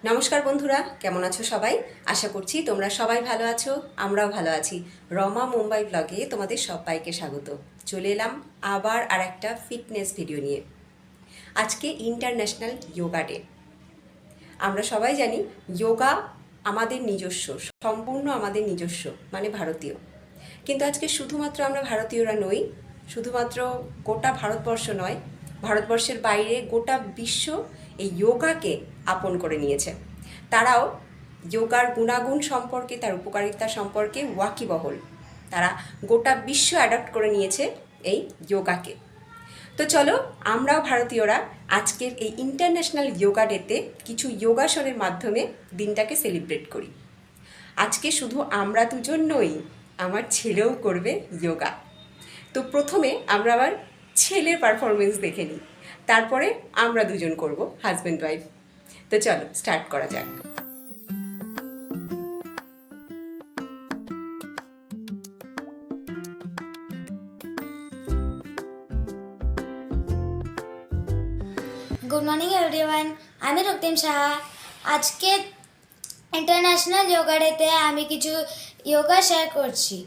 নমস্কার বন্ধুরা, কেমন আছো সবাই? আশা করছি তোমরা সবাই ভালো আছো, আমরাও ভালো আছি। রমা মুম্বাই ব্লগে তোমাদের সবাইকে স্বাগত। চলে এলাম আবার আর একটা ফিটনেস ভিডিও নিয়ে। আজকে ইন্টারন্যাশনাল যোগা ডে। আমরা সবাই জানি যোগা আমাদের নিজস্ব, সম্পূর্ণ আমাদের নিজস্ব, মানে ভারতীয়। কিন্তু আজকে শুধুমাত্র আমরা ভারতীয়রা নই, শুধুমাত্র গোটা ভারতবর্ষ নয়, ভারতবর্ষের বাইরে গোটা বিশ্ব এই যোগাকে আপন করে নিয়েছে। তারাও যোগার গুণাগুণ সম্পর্কে, তার উপকারিতা সম্পর্কে ওয়াকিবহল। তারা গোটা বিশ্ব অ্যাডপ্ট করে নিয়েছে এই যোগাকে। তো চলো আমরাও ভারতীয়রা আজকের এই ইন্টারন্যাশনাল যোগা ডেতে কিছু যোগাসনের মাধ্যমে দিনটাকে সেলিব্রেট করি। আজকে শুধু আমরা দুজন নই, আমার ছেলেও করবে যোগা। তো প্রথমে আমরা আবার ছেলের পারফরমেন্স দেখে নিই, তারপরে আমরা দুজন করব হাজব্যান্ড ওয়াইফ। তো চলো স্টার্ট করা যাক। গুড মর্নিং এভরিওয়ান, আমি রক্তিম সাহা। আজকে ইন্টারন্যাশনাল যোগা ডেতে আমি কিছু যোগা শেয়ার করছি।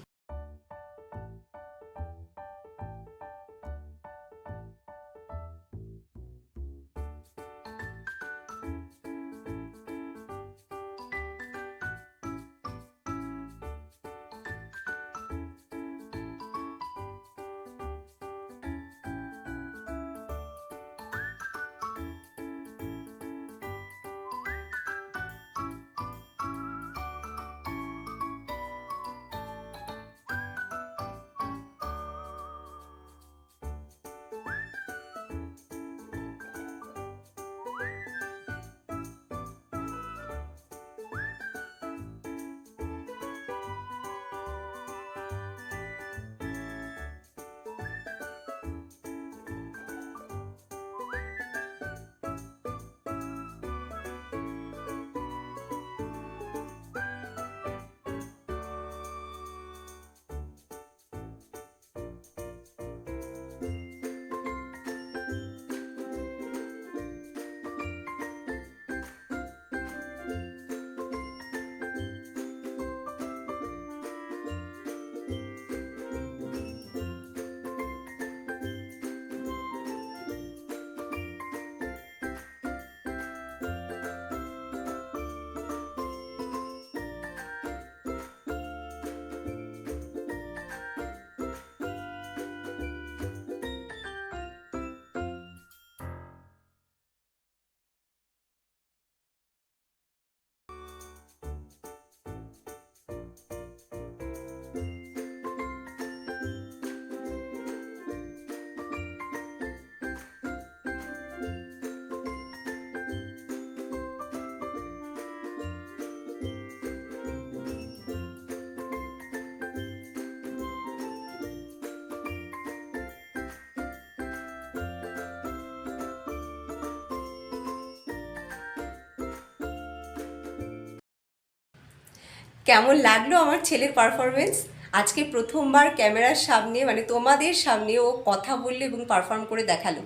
কেমন লাগলো আমার ছেলের পারফরমেন্স? আজকে প্রথমবার ক্যামেরার সামনে, মানে তোমাদের সামনে ও কথা বললো এবং পারফর্ম করে দেখালো।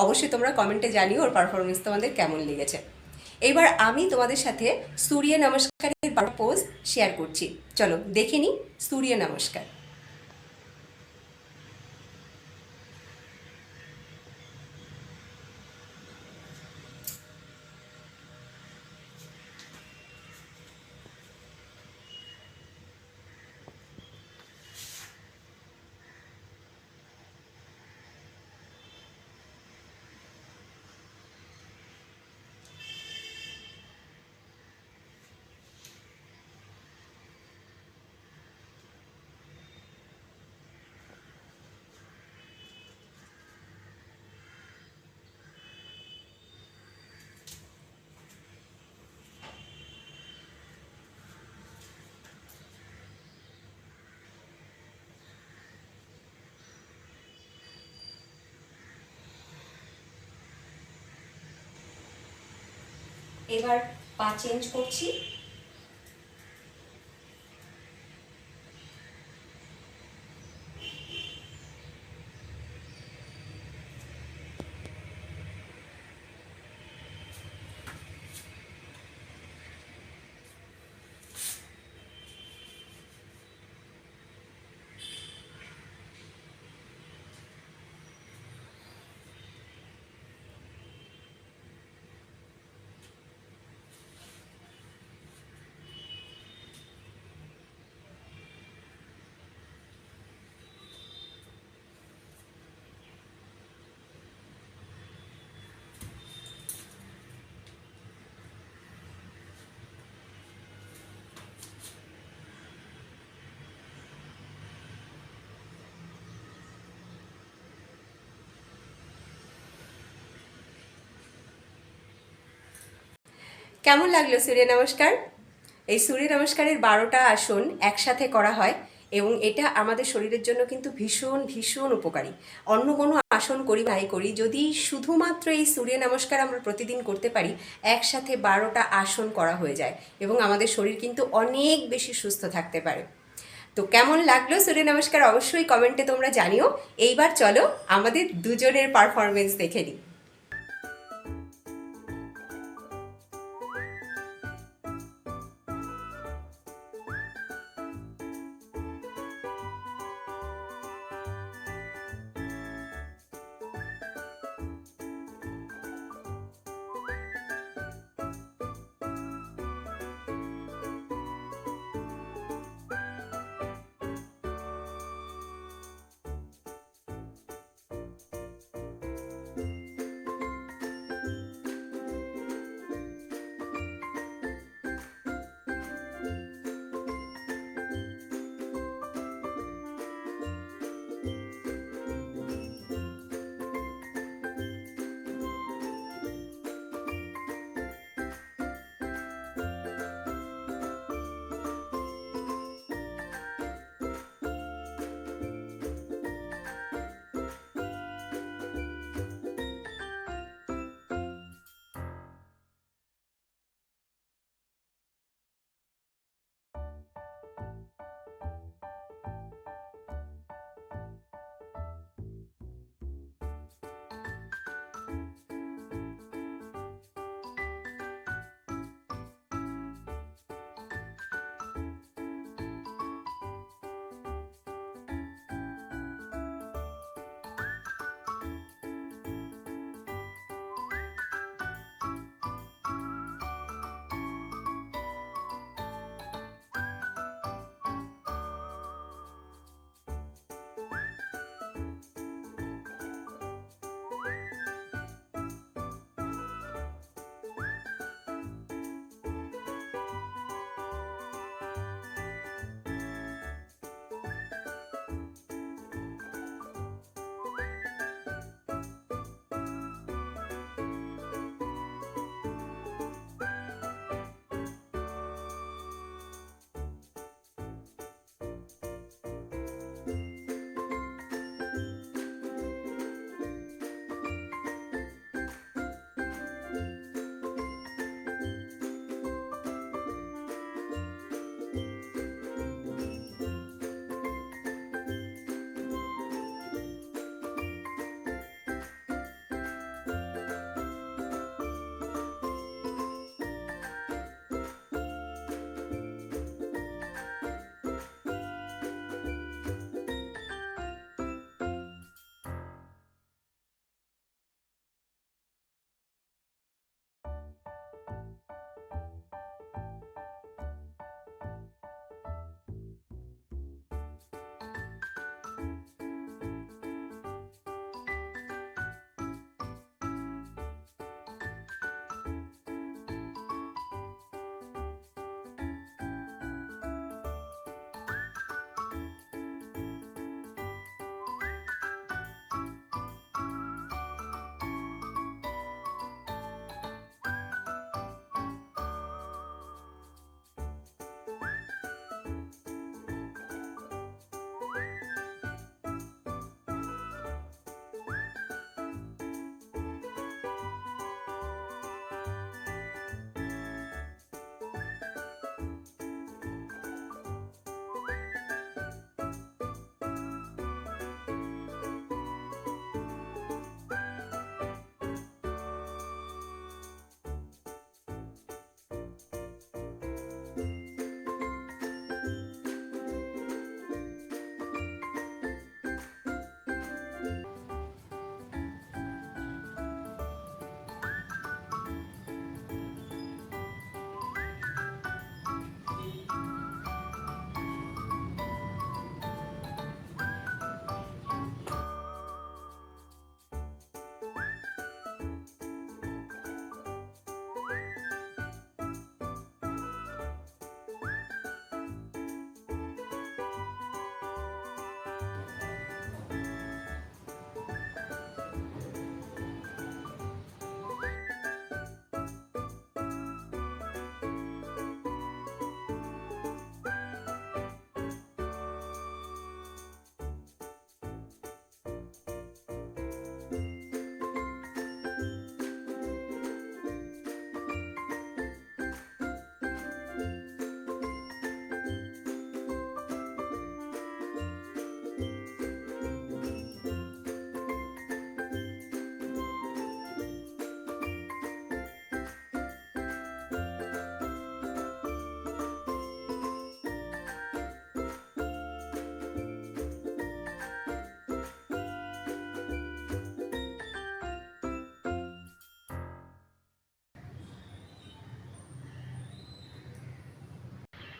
অবশ্যই তোমরা কমেন্টে জানিও ওর পারফরমেন্স তোমাদের কেমন লেগেছে। এবার আমি তোমাদের সাথে সূর্য নমস্কারের পোজ শেয়ার করছি। চলো দেখে নিই সূর্য নমস্কার। এবার পা চেঞ্জ করছি। কেমন লাগলো সূর্য নমস্কার? এই সূর্য নমস্কারের 12টা আসন একসাথে করা হয় এবং এটা আমাদের শরীরের জন্য কিন্তু ভীষণ ভীষণ উপকারী। অন্য কোনো আসন করি নাই করি, যদি শুধুমাত্র এই সূর্য নমস্কার আমরা প্রতিদিন করতে পারি, একসাথে 12টা আসন করা হয়ে যায় এবং আমাদের শরীর কিন্তু অনেক বেশি সুস্থ থাকতে পারে। তো কেমন লাগলো সূর্য নমস্কার অবশ্যই কমেন্টে তোমরা জানিও। এইবার চলো আমাদের দুজনের পারফরমেন্স দেখে নিই।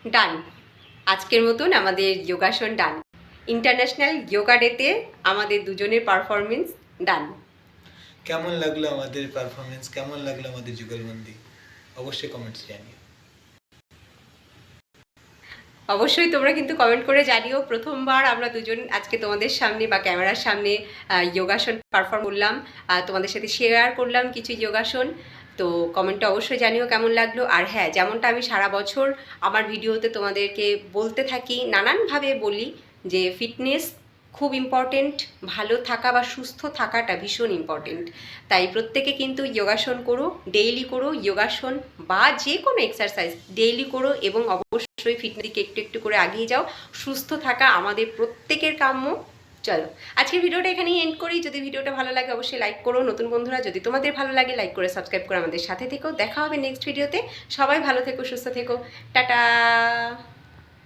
ডান। আজকের মতন আমাদের যোগাসন ডান। ইন্টারন্যাশনাল যোগা ডেতে আমাদের দুজনের পারফরমেন্স ডান। কেমন লাগলো আমাদের পারফরমেন্স, কেমন লাগলো আমাদের যুগলবন্দি, অবশ্যই কমেন্টস জানিও। অবশ্যই তোমরা কিন্তু কমেন্ট করে জানিও। প্রথমবার আমরা দুজন আজকে তোমাদের সামনে বা ক্যামেরার সামনে যোগাসন পারফর্ম করলাম, তোমাদের সাথে শেয়ার করলাম কিছু যোগাসন। তো কমেন্টে অবশ্যই জানিও কেমন লাগলো। আর হ্যাঁ, যেমনটা আমি সারা বছর আমার ভিডিওতে তোমাদেরকে বলতে থাকি, নানানভাবে বলি যে ফিটনেস খুব ইম্পর্টেন্ট, ভালো থাকা বা সুস্থ থাকাটা ভীষণ ইম্পর্টেন্ট। তাই প্রত্যেকে কিন্তু যোগাসন করো, ডেইলি করো যোগাসন বা যে কোনো এক্সারসাইজ ডেইলি করো এবং অবশ্যই ফিটনেস দিকে একটু একটু করে এগিয়ে যাও। সুস্থ থাকা আমাদের প্রত্যেকের কাম্য। চলো আজকের ভিডিওটা এখানেই এন্ড করি। যদি ভিডিওটা ভালো লাগে অবশ্যই লাইক করো। নতুন বন্ধুরা যদি তোমাদের ভালো লাগে লাইক করে সাবস্ক্রাইব করে আমাদের সাথে থেকো। দেখা হবে নেক্সট ভিডিওতে। সবাই ভালো থেকো, সুস্থ থেকো। টাটা।